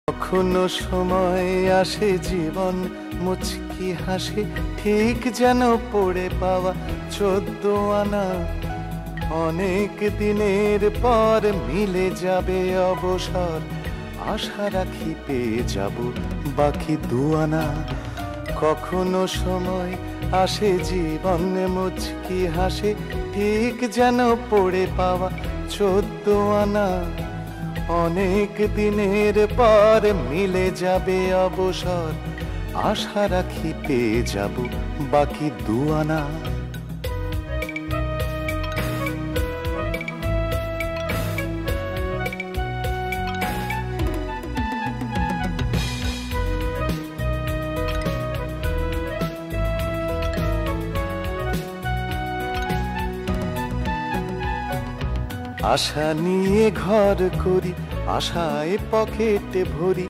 কখনো সময় আসে জীবন মুচকি হাসি, ঠিক যেন পড়ে পাওয়া 14 আনা। অনেক দিনের পর মিলে যাবে অবসর, আশা রাখি পেয়ে যাব বাকি 2 আনা। কখনো সময় আসে জীবন মুচকি হাসি, ঠিক যেন পড়ে পাওয়া 14 আনা। অনেক দিনের পর মিলে যাবে অবসর, আশা রাখি পেয়ে যাব বাকি 2 আনা। আশা নিয়ে ঘর করি, আশায় পকেটে ভরি।